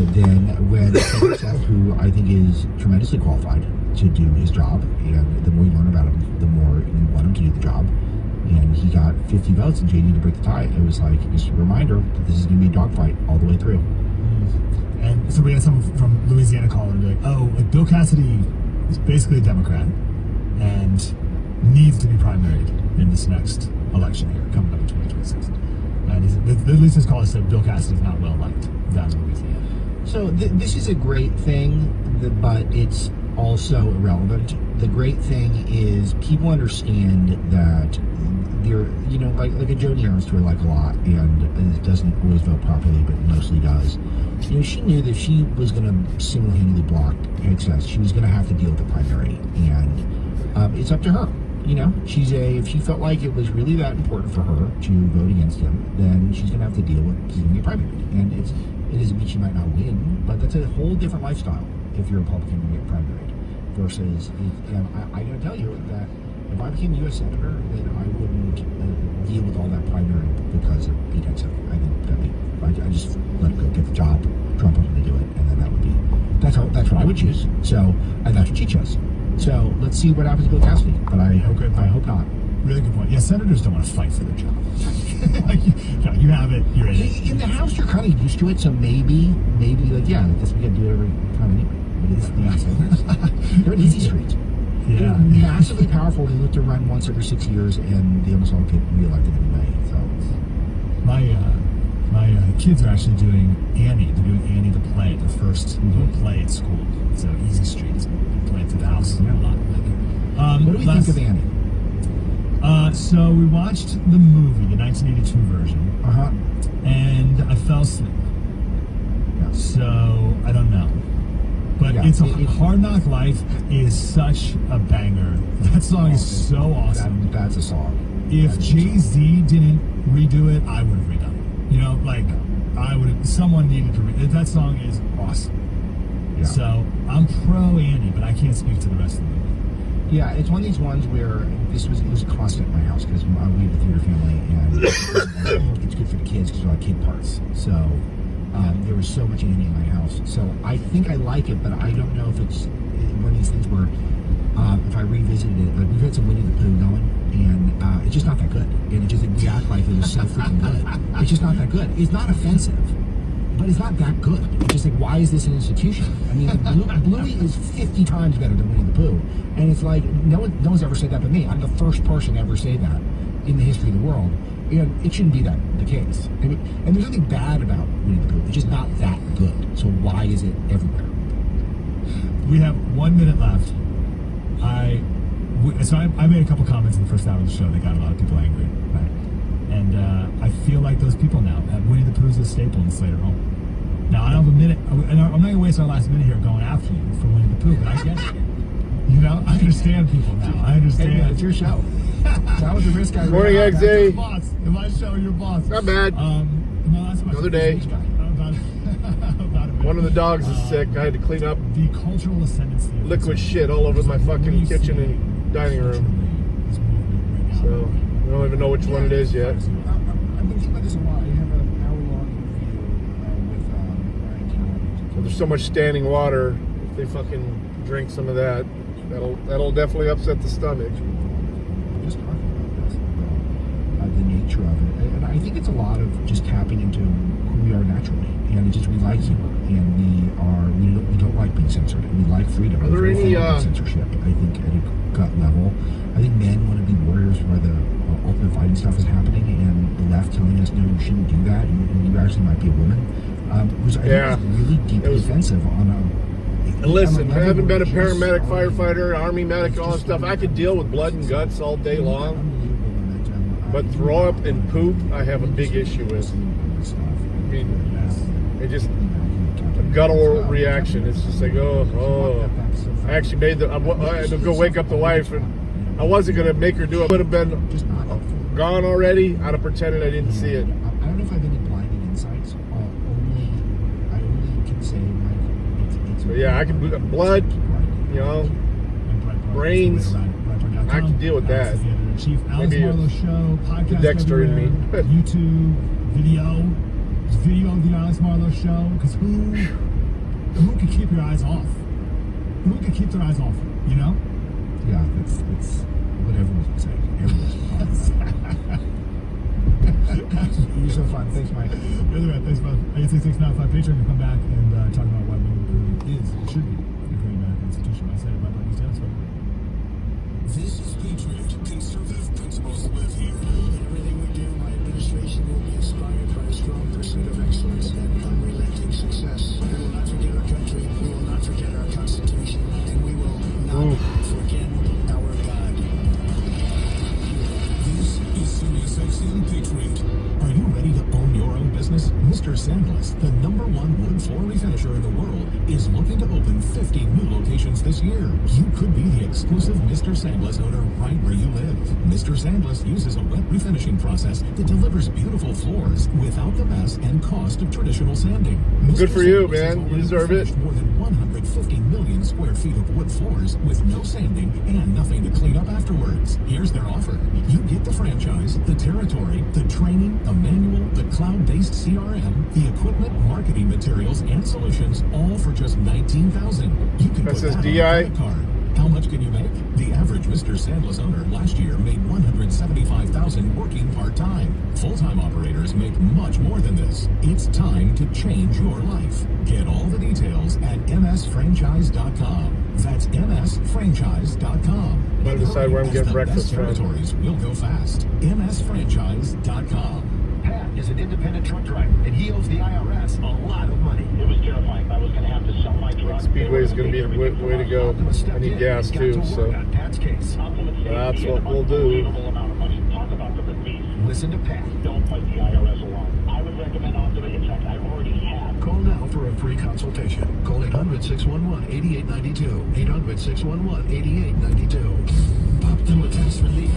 Then when Seth, who I think is tremendously qualified to do his job, and the more you learn about him, the more you want him to do the job. And he got 50 votes and JD to break the tie. It was like, just a reminder that this is going to be a dogfight all the way through. And so we had someone from Louisiana call and be like, oh, like Bill Cassidy is basically a Democrat and needs to be primaried in this next election here, coming up in 2026. And the listeners call us said Bill Cassidy is not well liked down in Louisiana. So this is a great thing, but it's also irrelevant. The great thing is people understand that they're, like a Joni Ernst who I like a lot and doesn't always vote properly, but mostly does. She knew that she was going to single-handedly block access. She was going to have to deal with the primary, and it's up to her. If she felt like it was really that important for her to vote against him, then she's going to have to deal with keeping it primary. And it doesn't mean she might not win, but that's a whole different lifestyle if you're a Republican and get primaried. Versus, I got to tell you that if I became a U.S. Senator, then I wouldn't deal with all that primary because of Pete Hegseth. I think I just let him go get the job, Trump was going to do it, and then that would be, that's what I would choose. So, and that's what she chose. So, let's see what happens to Bill Cassidy, but I hope not. Really good point. Yeah, senators don't want to fight for their job. You have it, you're in it. In the House, you're kind of used to it, so maybe, like, yeah, I guess we got to do it every time anyway. They're an easy street. Yeah. They're massively powerful. They look to run once every 6 years, and they almost all get reelected anyway. So, my kids are actually doing Annie. They're doing Annie the play, the first play at school. So Easy Street is playing through the house a lot. What do we think of Annie? So we watched the movie, the 1982 version, and I fell asleep. Yeah. So I don't know. But it's Hard Knock Life is such a banger. That song is so awesome. That's a song. If Jay-Z didn't redo it, I would have redone it. I would have, someone needed to redo it. That song is awesome. Yeah. So I'm pro Annie, but I can't speak to the rest of the movie. Yeah, it's one of these ones where it was constant at my house because we have a theater family and it's good for the kids because they're like kid parts. So there was so much Annie in my house. So I think I like it, but I don't know if it's one of these things where if I revisited it, like we've had some Winnie the Pooh going, and it's just not that good. And it just we act like it was so freaking good. It's just not that good. It's not offensive, but it's not that good. It's just like, why is this an institution? I mean, Bluey is 50 times better than Winnie the Pooh, and it's like no one's ever said that but me. I'm the first person to ever say that in the history of the world. And it shouldn't be the case. And there's nothing bad about Winnie the Pooh. It's just not that good. So why is it everywhere? We have 1 minute left. I made a couple comments in the first hour of the show that got a lot of people angry. Right? And I feel like those people now have Winnie the Pooh's a staple in Slater home. Now, I don't have a minute. And I'm not going to waste our last minute here going after you for Winnie the Pooh, but I get it. I understand people now. I understand. Hey, man, it's your show. That was the risk I Morning, XA. In my show, your boss. Not bad. Another day. One of the dogs is sick. I had to clean up the cultural ascendancy. Liquid shit all over my fucking kitchen and dining room. So I don't even know which one it is yet. I've been thinking about this a while. You have an hour-long interview with Brian. Well, there's so much standing water. If they fucking drink some of that, that'll definitely upset the stomach. Just talking about this, the nature of it, and I think it's a lot of just tapping into who we are naturally, and it's just we like humor, and we don't like being censored, and we like freedom. Are there any censorship? I think at a gut level, I think men want to be warriors where the ultimate fighting stuff is happening, and the left telling us no, you shouldn't do that, and you actually might be a woman. Was really deeply offensive on a. And listen, I haven't been a paramedic, firefighter, army medic, all that stuff. I could deal with blood and guts all day long. But throw up and poop, I have a big issue with. I mean, it just a guttural reaction. It's just like, oh. I actually made I had to go wake up the wife, and I wasn't going to make her do it. Would have been gone already. I'd have pretended I didn't see it. I don't know if I have any blinding insights. I only can say it's but yeah, I can blood, brains. I can deal with that. Chief Alex Marlowe Show, podcast Dexter in me. YouTube, video of the Alex Marlowe Show, because who could keep your eyes off? Who could keep their eyes off? You know? Yeah, that's what everyone's saying. Everyone's You're so fun. Thanks, Mike. Anyway, thanks, bud. 866-95 Patreon to come back and talk about why women recruiting is, should be, a great American institution. I say it by Bernie Sanders. This is Patriot. Conservative principles live here. In everything we do, my administration will be inspired by a strong pursuit of excellence and unrelenting success. We will not forget our country. We will not forget our Constitution. And we will not forget our God. This is SiriusXM Patriot. Are you ready to own your own business? Mr. Sandless, the #1 wood floor refinisher in the world, is looking to open 50 new locations this year. You could be the exclusive Mr. Sandless owner right where you live. Mr. Sandless uses a wet refinishing process that delivers beautiful floors without the mess and cost of traditional sanding. Good for you, man. You deserve it. More than 150 million square feet of wood floors with no sanding and nothing to clean up afterwards. Here's their offer. You get the franchise, the territory, the training, the manual, the cloud-based CRM, the equipment, marketing materials, and solutions, all for just $19,000. You can That put says that DI. on a credit card. How much can you make? The average Mr. Sandless owner last year made $175,000 working part-time. Full-time operators make much more than this. It's time to change your life. Get all the details at msfranchise.com. That's msfranchise.com. I'm gonna decide where I'm getting breakfast from. Territories will go fast. msfranchise.com. Pat is an independent truck driver, and he owes the IRS a lot of money. It was terrifying. I was going to have to sell my truck. Speedway is going to be the way to go. I need gas too, so Pat's case. that's what we'll do. Amount of money. Talk about the relief. Listen to Pat. Don't fight the IRS alone. I would recommend Optima. In fact, I already have. Call now for a free consultation. Call 800-611-8892. 800-611-8892. Optima Tax Relief.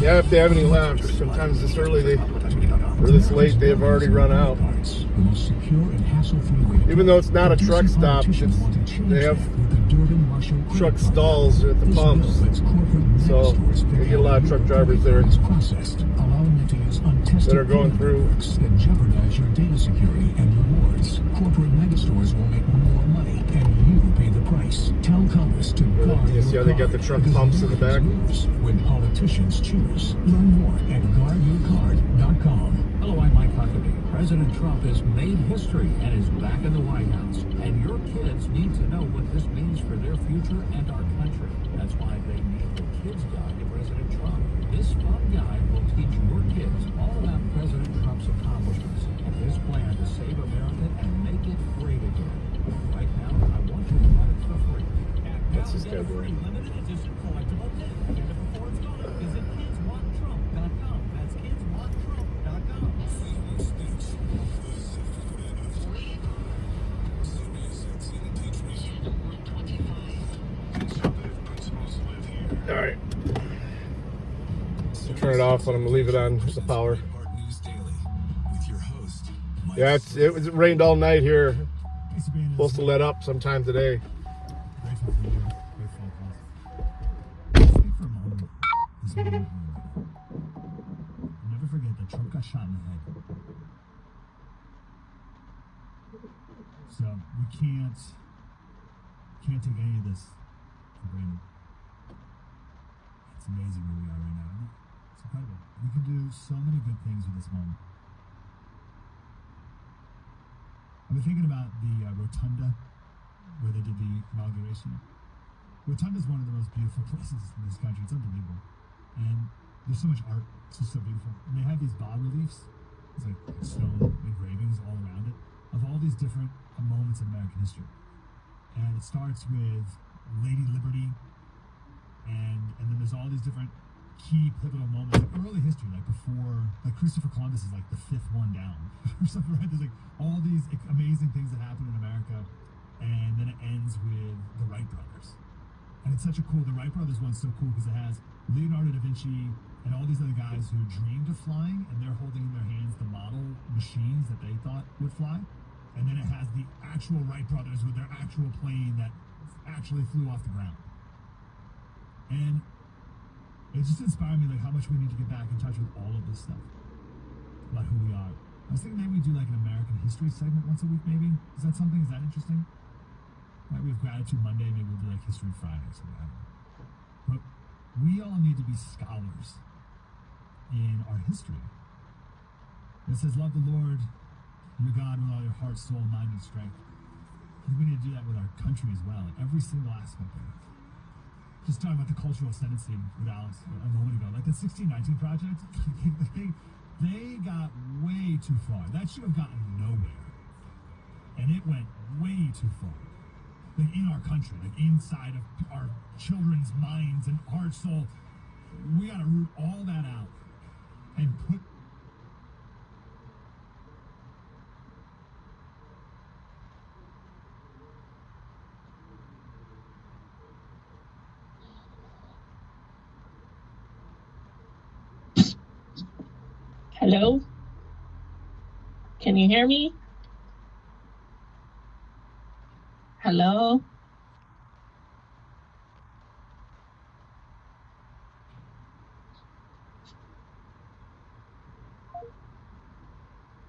Yeah, if they have any left. Sometimes this early, or this late, they have already run out. The most secure and hassle-free way to Even though it's not a truck stop, they have truck stalls at the pumps. So we get a lot of truck drivers there that are going through. That jeopardize your data security and rewards. Corporate megastores will make more money, and you pay the price. Tell Congress to guard You see how they got the truck pumps in the back? When politicians choose. Learn more at guardyourcard.com. Hello, I'm Mike Huckabee. President Trump has made history and is back in the White House. And your kids need to know what this means for their future and our country. That's why they need the Kids Guide to President Trump. This fun guide will teach your kids all about President Trump's accomplishments and his plan to save America and make it great again. Right now, I want you to run it for free. What's this guy doing? Limited edition collectible pin. Get it before it's gone. Visit kidswanttrump.com. That's kidswanttrump.com. All right. Turn it off, and I'm gonna leave it on the power. Yeah, it rained all night here. Supposed to let up sometime today. Grateful for you. Grateful for us. Speak for a moment. Never forget that Trump got shot in the head. So we can't take any of this for granted. It's amazing where we are right now, isn't it? It's incredible. We can do so many good things with this moment. I've been thinking about the rotunda where they did the inauguration. Rotunda is one of the most beautiful places in this country. It's unbelievable. And there's so much art. It's just so beautiful. And they have these bas-reliefs. It's like stone engravings all around it of all these different moments in American history. And it starts with Lady Liberty, and then there's all these different key pivotal moments, like early history, like before, like Christopher Columbus is like the 5th one down or something, right? There's like all these amazing things that happen in America, and then it ends with the Wright brothers. And it's such a cool, the Wright brothers one's so cool because it has Leonardo da Vinci and all these other guys who dreamed of flying, and they're holding in their hands the model machines that they thought would fly. And then it has the actual Wright brothers with their actual plane that actually flew off the ground. And it just inspired me, like, how much we need to get back in touch with all of this stuff about who we are. I was thinking maybe we do like an American history segment once a week, maybe. Is that something? Is that interesting? Right? We have Gratitude Monday, maybe we'll do like History Friday, so I don't know. But we all need to be scholars in our history. It says, love the Lord your God with all your heart, soul, mind, and strength. I think we need to do that with our country as well, in every single aspect of it. Just talking about the cultural ascendancy with Alex a moment ago, like the 1619 Project, they got way too far. That should have gotten nowhere. And it went way too far. Like in our country, like inside of our children's minds and heart, soul. We gotta root all that out and put. Hello? Can you hear me? Hello?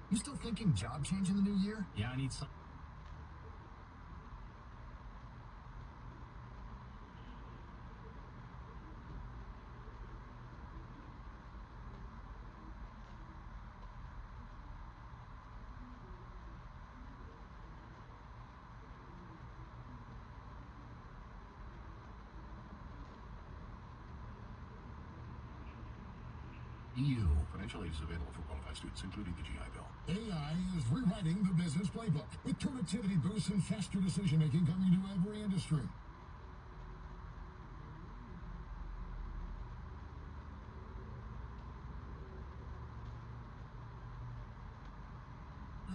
You still thinking job change in the new year? Yeah, I need some. EU. Financial aid is available for qualified students, including the GI Bill. AI is rewriting the business playbook with productivity boosts and faster decision-making coming to every industry.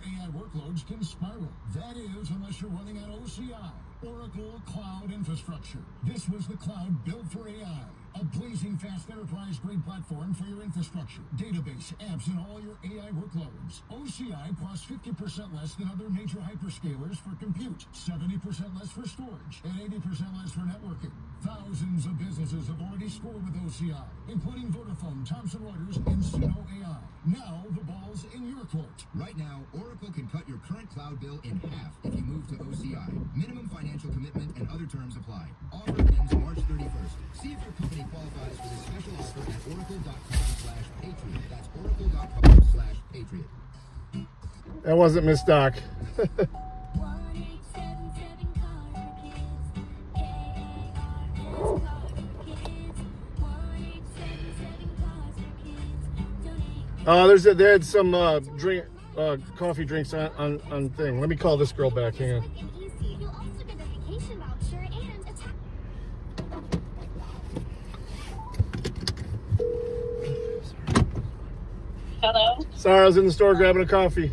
AI workloads can spiral. That is, unless you're running on OCI, Oracle Cloud Infrastructure. This was the cloud built for AI. A blazing fast enterprise-grade platform for your infrastructure, database, apps, and all your AI workloads. OCI costs 50% less than other major hyperscalers for compute, 70% less for storage, and 80% less for networking. Thousands of businesses have already scored with OCI, including Vodafone, Thomson Reuters, and Suno AI. Now the ball's in your court. Right now, Oracle can cut your current cloud bill in half if you move to OCI. Minimum financial commitment and other terms apply. Offer ends March 31st. See if your company qualifies for this special offer at oracle.com/patriot. That's oracle.com/patriot. That wasn't Miss Doc. They had some coffee drinks on thing. Let me call this girl back. Hang on. Hello? Sorry, I was in the store grabbing a coffee.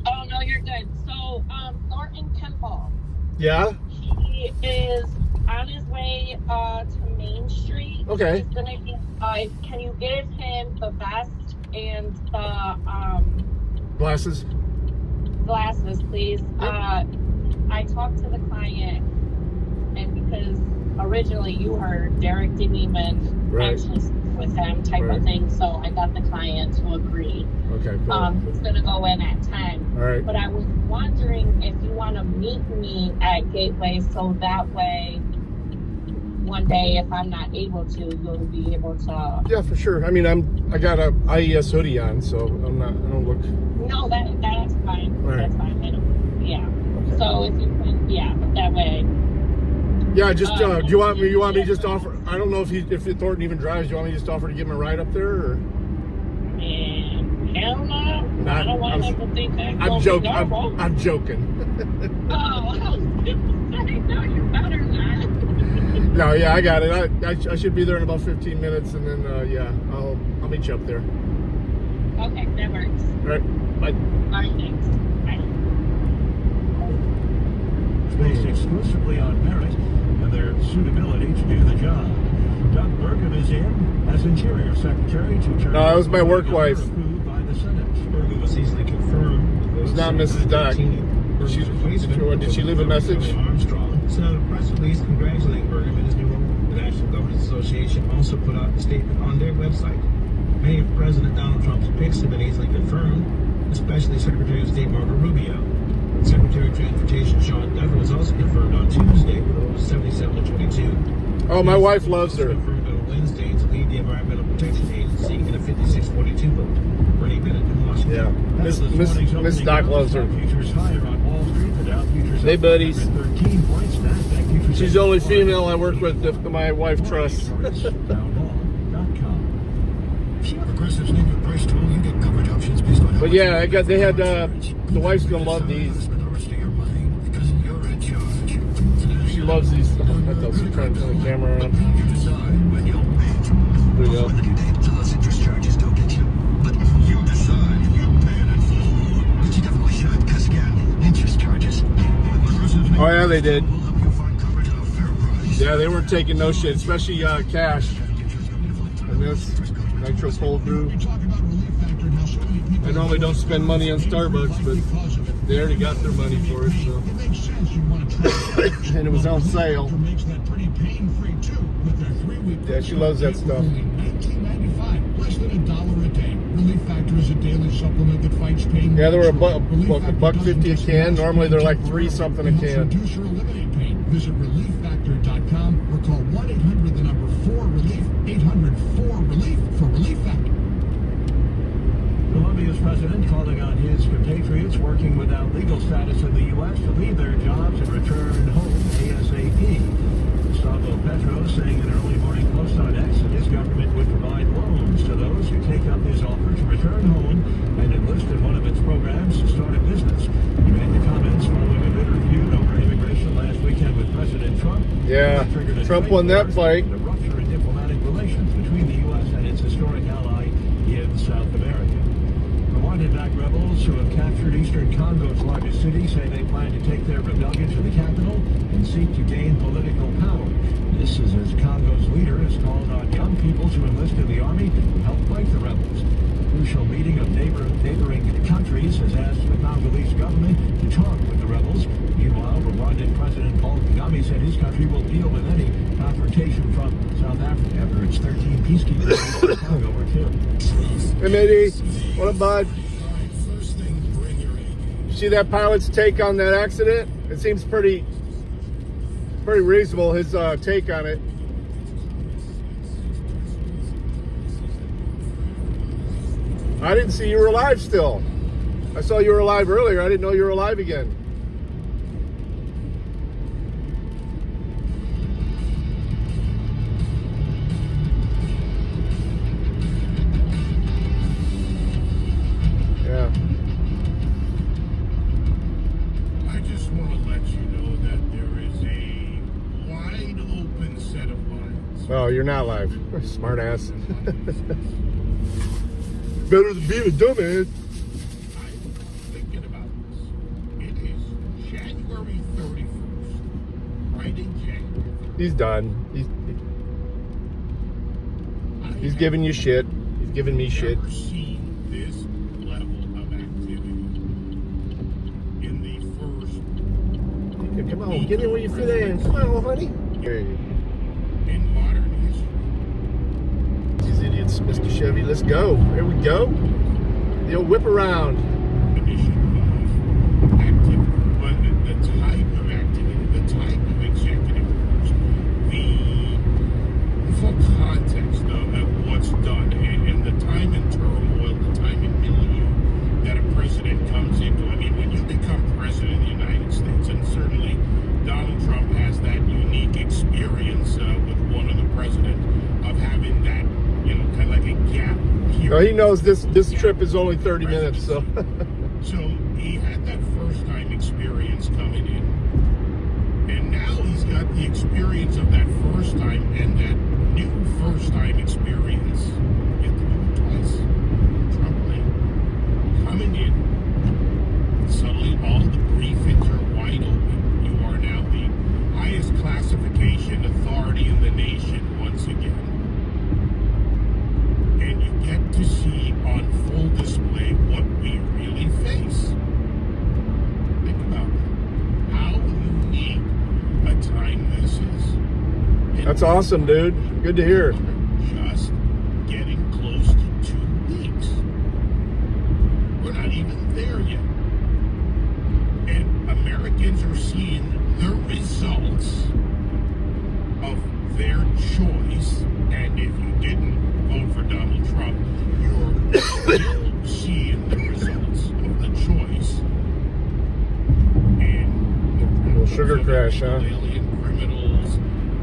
Oh, no, you're good. So, Thornton Kemple. Yeah? He is on his way to Main Street. Okay. He's gonna be, can you give him the vest and the Glasses? glasses, please? Yep. I talked to the client, and because originally you heard Derek didn't even Right. actually speak with him type Right. of thing, so I got the client to agree. Okay, cool. He's gonna go in at 10. All right. But I was wondering if you want to meet me at Gateway, so that way one day if I'm not able to, you'll be able to. Yeah, for sure. I mean, I got a IES hoodie on, so I don't look. No, that's fine. All right. That's fine. Yeah. So if you can, that way. Yeah, just do you want me to just offer? I don't know if Thornton even drives. Do you want me to just offer to give him a ride up there, or? Hell no. I don't want him to think that. I'm joking. I'm joking. Oh, no, you better not. No, yeah, I got it. I should be there in about 15 minutes, and then I'll meet you up there. Okay, that works. All right, bye. All right, thanks. Bye. Based exclusively on merit and their suitability to do the job. Doug Burgum is in as Interior Secretary to turn. No, that was my work wife. Approved by the Senate. Burgum was easily confirmed. It's not Mrs. Doc. Did she leave a message? Armstrong. So the press release congratulating Burgum and his new role. The National Governors Association also put out a statement on their website. Many of President Donald Trump's picks have been easily confirmed, especially Secretary of State Marco Rubio. Secretary of Transportation Sean Duffy was also confirmed on Tuesday. Oh, my wife loves her. Wednesday to lead the Environmental Protection Agency in a 56-42 vote. Bernie Bennett in Washington. Yeah. Miss Doc loves her. Hey, buddies. She's the only female I work with that my wife trusts. But yeah, they had, the wife's gonna love these. She loves these. I thought she was trying to turn the camera around. There you go. Oh yeah, they did. Yeah, they weren't taking no shit, especially cash. And this nitro cold brew. I normally don't spend money on Starbucks, but they already got their money for it, so. And it was on sale. Yeah, she loves that stuff. Yeah, they were $1.50 a can. Normally they're like $3 something a can. Visit relieffactor.com or call 1-800-4-RELIEF, 800-4-RELIEF for Relief Factor. Colombia's president calling on his compatriots working without legal status in the U.S. to leave their jobs and return home ASAP. Gustavo Petro saying in an early morning post on X that his government would provide loans to those who take up his offer to return home and enlist in one of its programs to start a business. He made the comments following a bitter feud over immigration last weekend with President Trump. Yeah, Trump won that fight. The rupture in diplomatic relations between the U.S. and its historic ally in South America. Rwandan-backed rebels who have captured eastern Congo's largest city say they plan to take their rebellion to the capital and seek to gain political power. This is as Congo's leader has called on young people to enlist in the army to help fight the rebels. A crucial meeting of neighboring countries has asked the Congolese government to talk with the rebels. Meanwhile, Rwandan President Paul Kagame said his country will deal with any confrontation from South Africa after its 13 peacekeepers in Congo were killed. Hey, matey. What up, bud? See that pilot's take on that accident? It seems pretty reasonable, his take on it. I didn't see you were alive still. I saw you were alive earlier. I didn't know you were alive again. Yeah. I just want to let you know that there is a wide open set of lines. Oh, you're not live. Smart ass. Better than being a dumbass. I'm thinking about this. It is January 31st. Right in January. He's done. He's giving you shit. He's giving me shit. I've never seen this level of activity in the first Come on, get in where you fit in. Come on, honey. Here you go. in modern history. These idiots, Mr. Chevy. Let's go. Here we go. The old whip around. Initiative of activity, but the type of activity, the type of executive orders, the full context of what's done, and the time and turmoil, the time and milieu that a president comes into. I mean, when you become president of the United States, and certainly Donald Trump has that unique experience with one of the president of having that, kind of like a gap. No, he knows this trip is only 30 minutes, so. So he had that first time experience coming in. And now he's got the experience of that first time and that new first time experience. You have to do it twice. Trump coming in. Suddenly all the briefings are wide open. You are now the highest classification authority in the nation once again. And you get to see on full display what we really face. Think about that. How unique a time this is. And That's awesome, dude. Good to hear. just getting close to 2 weeks. We're not even there yet. And Americans are seeing the results of their Sugar crash, huh? Alien criminals.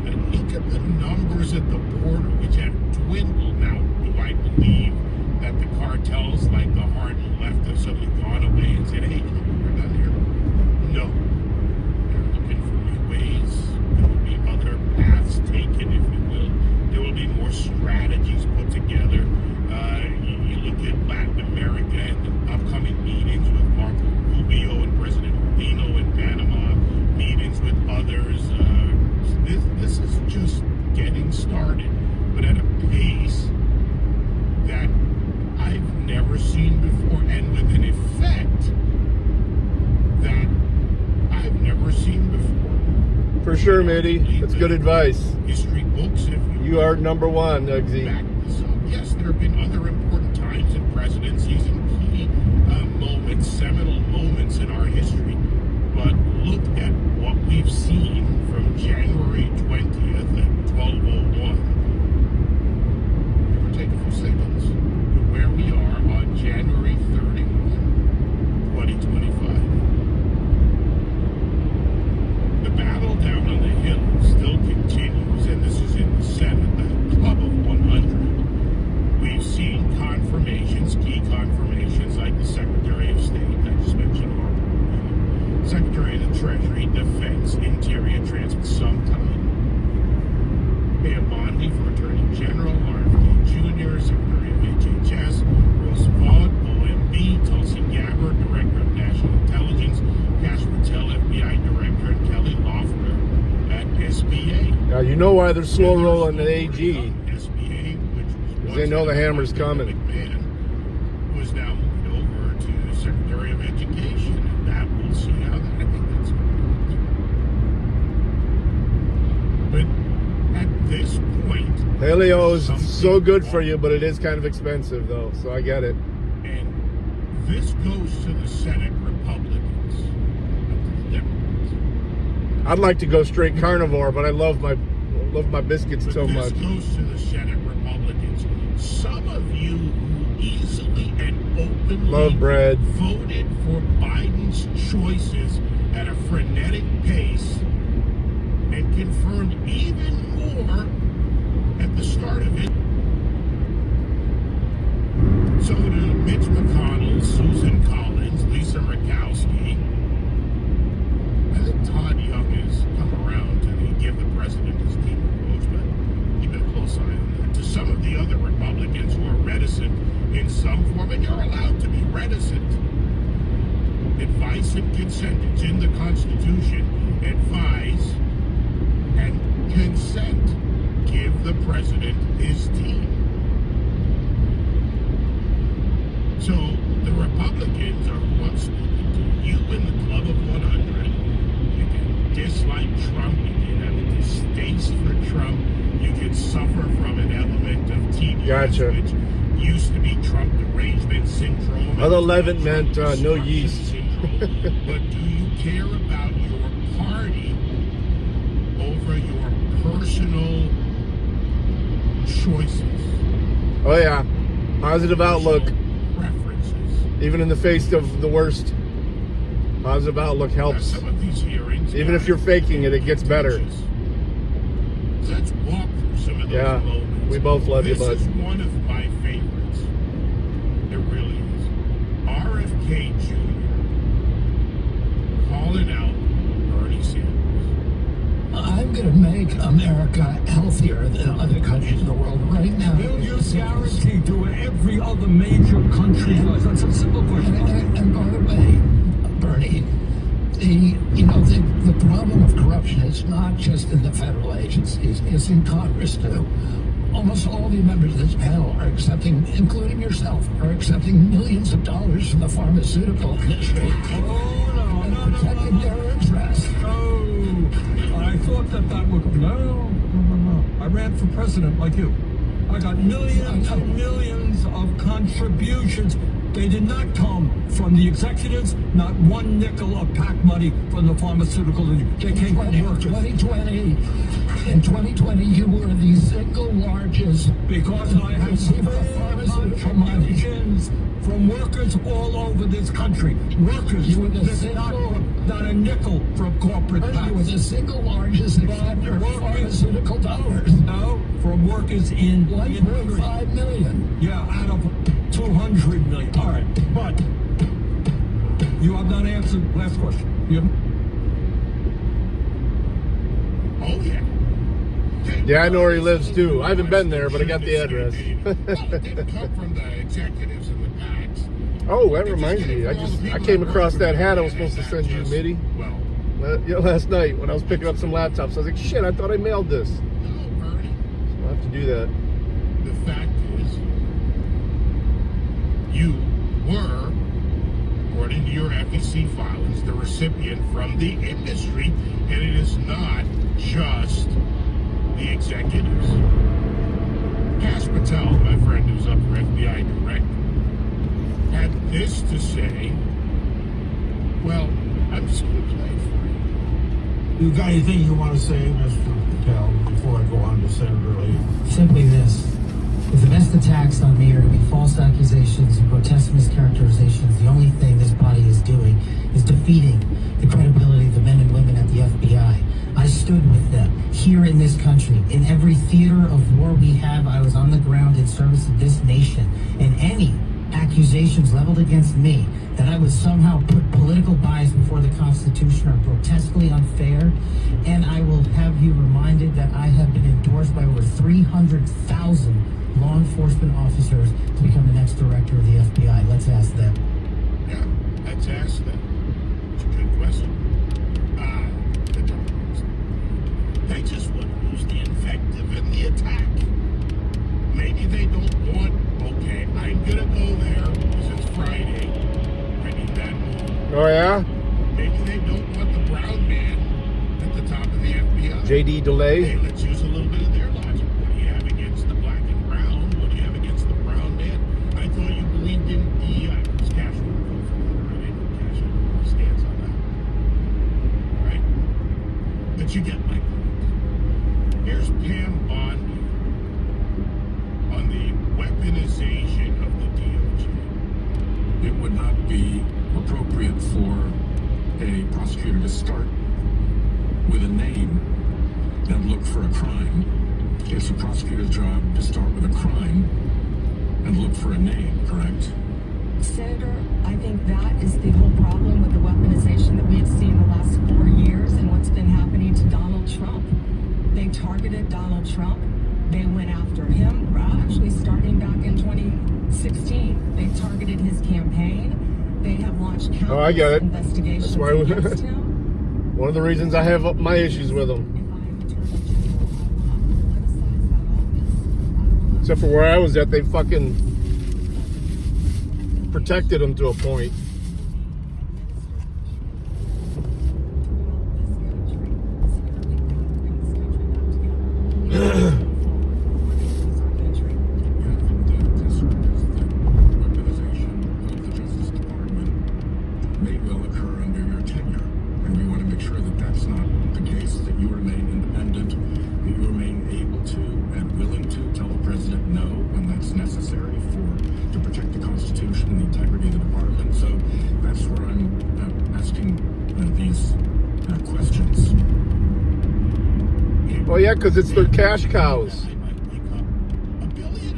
And look at the numbers at the border, which have dwindled now. Do I believe that the cartels, like the hardened left, have suddenly gone away and said, hey, we're done here? No. They're looking for new ways. There will be other paths taken, if you will. There will be more strategies put together. You look at Latin America and the upcoming meetings with Marco Rubio and President Rubino in Panama, meetings with others. This is just getting started, but at a pace that I've never seen before, and with an effect that I've never seen before. For sure, Mitty. That's good advice. History books, if You are number one, Uggsy. back this up. Yes, there have been other important times in presidencies and key moments, seminal moments in our history. But look at what we've seen from January 20th at 12:01. Give or take a few seconds to where we are on January 31, 2025. The battle down on the Hill still continues, and this is in the Senate, the Club of 100. We've seen confirmations, key confirmations, like the Secretary of State, I just mentioned, Secretary of the Treasury, Defense, Interior, Transport, sometime. Mayor Bondi for Attorney General, RFK Jr., Secretary of HHS, Rose Vaught, OMB, Tulsi Gabbard, Director of National Intelligence, Cash Patel, FBI Director, and Kelly Loeffler at SBA. Now, you know why they're slow rolling the AG. SBA, which was They know the hammer's coming. McMahon, was now moved over to Secretary of Education, and that we'll see how that, I think that's going to go. But at this point, Paleo is so good for you, but it is kind of expensive, though, so I get it. and this goes to the Senate Republicans, not to the Democrats. I'd like to go straight carnivore, but I love my biscuits But so this much. goes to the Senate Republicans. Some of you who easily and openly Love bread. voted for Biden's choices at a frenetic pace and confirmed even more at the start of it. So to Mitch McConnell, Susan Collins, Lisa Murkowski, I think Todd Young has come around to give the president his team approach, but keep a close eye on that. To some of the other Republicans who are reticent in some form, and you're allowed to be reticent. Advice and consent, it's in the Constitution. Advise and consent. Give the president his team. So the Republicans are what's speaking to you in the Club of 100. You can dislike Trump, you can have a distaste for Trump, you can suffer from an element of TBS, Gotcha. which used to be Trump derangement syndrome. Other Levin meant no yeast. But do you care about your party over your personal choices? Oh, yeah. Positive outlook, Preferences. even in the face of the worst. Positive outlook Now, helps. some of these hearings, Even if you're faking it, it gets better. Let's walk through some of those Yeah, moments. we both love you, This bud. is one of my favorites. It really is. RFK Jr. calling out Bernie Sanders. I'm going to make America healthier than other countries in the world right now. Will you guarantee to every other major country? That's a simple question. And by the way, Bernie, the problem of corruption is not just in the federal agencies, it's in Congress too. Almost all the members of this panel are accepting, including yourself, are accepting millions of dollars from the pharmaceutical industry and protecting their interests. I thought that would no. I ran for president like you. I got millions and millions of contributions. They did not come from the executives, not one nickel of PAC money from the pharmaceutical industry. They came from workers. 2020, in 2020, you were the single largest Because I have contributions from workers all over this country. Workers You were the with single- not a nickel from corporate PAC. the single largest funder of pharmaceutical dollars. No, from workers in 1.5 million. Yeah, out of 200 million. All right, but you have not answered last question. You have... Oh, yeah. Yeah, I know where he lives too. I haven't been there, but I got the address. Well, it didn't come from the executives and the PACs. Oh, that reminds me. I came across that hat I was supposed to send you, Mitty. Well, Last night when I was picking up some laptops. I was like, shit, I thought I mailed this. no, Bernie. I'll have to do that. The fact is, you were, according to your FEC filings, the recipient from the industry, and it is not just the executives. Cash Patel, my friend who's up for FBI director, had this to say. Well, I'm just going to play it for you. You got anything you want to say, Mr. Patel, before I go on to Senator Lee? Simply this. If the best attacks on me are going to be false accusations and grotesque mischaracterizations, the only thing this body is doing is defeating the credibility of the men and women at the FBI. I stood with them here in this country. In every theater of war we have, I was on the ground in service of this nation. And any accusations leveled against me that I would somehow put political bias before the Constitution are grotesquely unfair. And I will have you reminded that I have been endorsed by over 300,000 law enforcement officers to become the next director of the FBI. Let's ask them. Yeah, let's ask them. It's a good question. The Democrats. They just want to use the invective and the attack. Maybe they don't want, okay, I'm going to go there because it's Friday. I need that move. Oh, yeah? Maybe they don't want the brown man at the top of the FBI. JD Delay. Hey, let's use a little bit of their logic. What do you have against the black and brown? What do you have against the brown man? I thought you believed in DEI. Because Cash would vote for that already. Cash stands on that. All right? But you get my point. Here's Pam Bondi on the weaponization of the DOJ. It would not be appropriate for a prosecutor to start with a name and look for a crime. It's a prosecutor's job to start with a crime and look for a name, correct? Senator, I think that is the whole problem with the weaponization that we've seen the last 4 years and what's been happening to Donald Trump. They targeted Donald Trump. They went after him, actually starting back in 2016. They targeted his campaign. They have launched countless investigations against him. One of the reasons I have my issues with him. Except for where I was at, they fucking protected him to a point. Well, yeah, because it's their cash cows.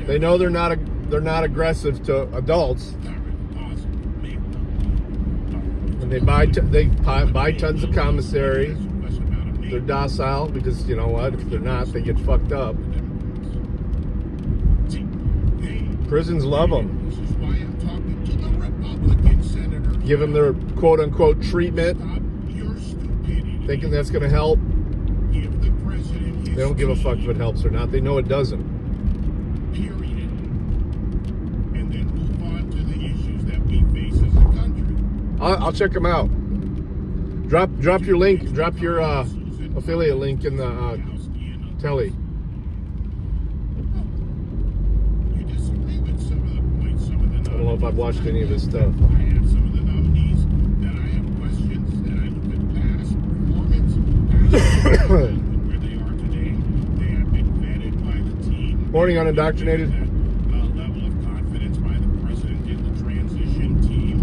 They know they're not aggressive to adults, and they buy tons of commissary. They're docile because you know what? If they're not, they get fucked up. Prisons love them. Give them their quote-unquote treatment, thinking that's going to help. They don't give a fuck if it helps or not. They know it doesn't. Period. And then move on to the issues that we face as a country. I'll check them out. Drop your link. Drop your affiliate link in the telly. You disagree with some of the points, some of the I don't know if I've watched any of his stuff. I have some of the nominees that I have questions, and I look at past performance. Morning, Unindoctrinated. Level of confidence by the president in the transition team.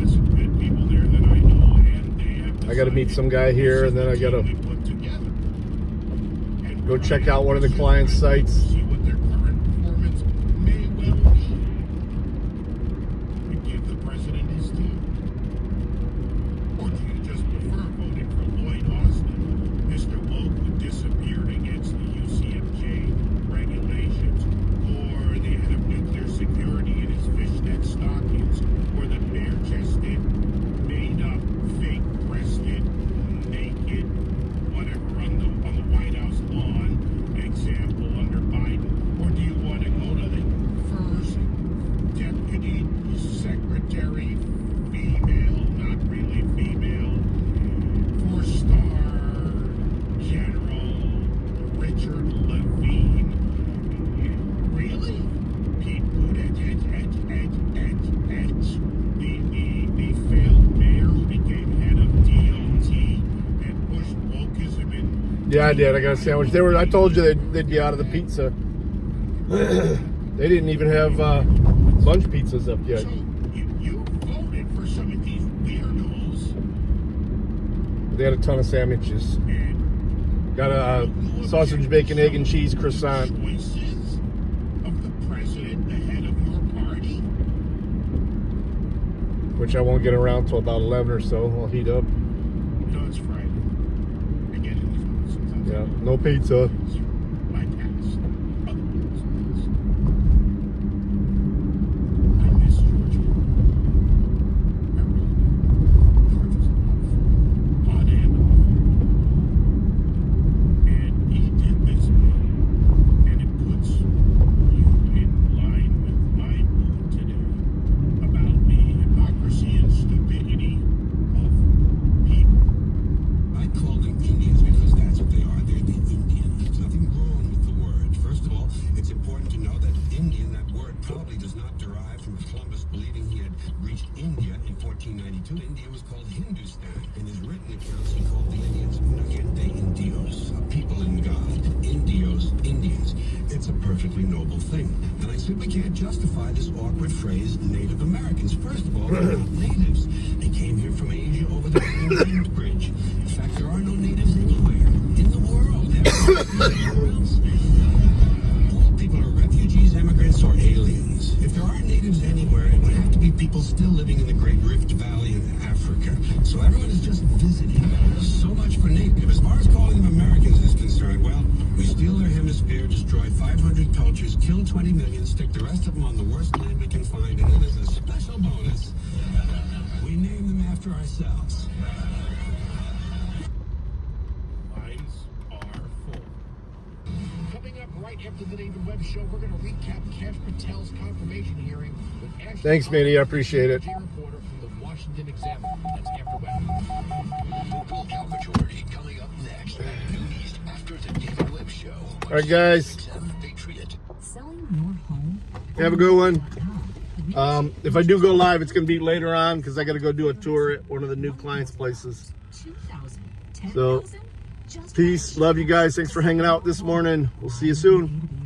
Some good people there that I know, and they have I got to meet some guy here, and then I got to go check out one of the client's sites. See what their current performance may well be. And give the president his due. Or do you just prefer voting for Lloyd Austin, Mr. Woke who disappeared against the UCMJ regulations, or the head of nuclear security in his fishnet stockings, or the bare-chested, made-up, fake-breasted, naked, whatever on the White House lawn example under Biden? Or do you want to go to the first deputy secretary, female, not really female, four-star General Richard Levine? Really? Pete Buttigieg, the failed mayor who became head of DOT and pushed wokeism in. Yeah, I did. I got a sandwich. I told you they'd be out of the pizza. They didn't even have lunch pizzas up yet. So you voted for some of these weirdos. They had a ton of sandwiches. Got a sausage, bacon, egg, and cheese croissant. Choices of the president, the head of your party. Which I won't get around till about 11 or so. I'll heat up. No, it's Friday. I get it. Sometimes Yeah, no pizza. bypass. I miss Georgia. I really do. Georgia's on and off. And he did this bill, and it puts you in line with my mood today about the hypocrisy and stupidity of people. I call them Indians because that's what they are. They're the Indian. There's nothing wrong with the word. First of all, it's important to know that Indian, that word probably does not derive from Columbus believing he had reached India in 1492. India was called Hindustan. In his written accounts, he called the Indians Una gente indios, a people in God. Indios, Indians. It's a perfectly noble thing. And I simply can't justify this awkward phrase, Native Americans. First of all, they're not natives. They came here from Asia over the Grand Bridge. In fact, there are no natives anywhere in the world. Everywhere else. All people are refugees, immigrants, or aliens. If there are natives anywhere, it would have to be people still living in the Great Rift Valley in Africa. So everyone is just visiting. So much for native. As far as calling them Americans is concerned, well, we steal their hemisphere, destroy 500 cultures, kill 20 million, stick the rest of them on the worst land we can find, and then as a special bonus, we name them after ourselves. Lines are full. Coming up right after the David Webb Show, we're going to recap Kash Patel's confirmation hearing with Ashley. Thanks, Manny. I appreciate it. Reporter from the Washington Examiner. That's after Webb. Full count majority coming up next. Due east after the David Webb Show. All right, guys. Patriot. Selling your home? Have a good one. If I do go live, it's going to be later on because I got to go do a tour at one of the new clients' places. So, peace. Love you guys. Thanks for hanging out this morning. We'll see you soon.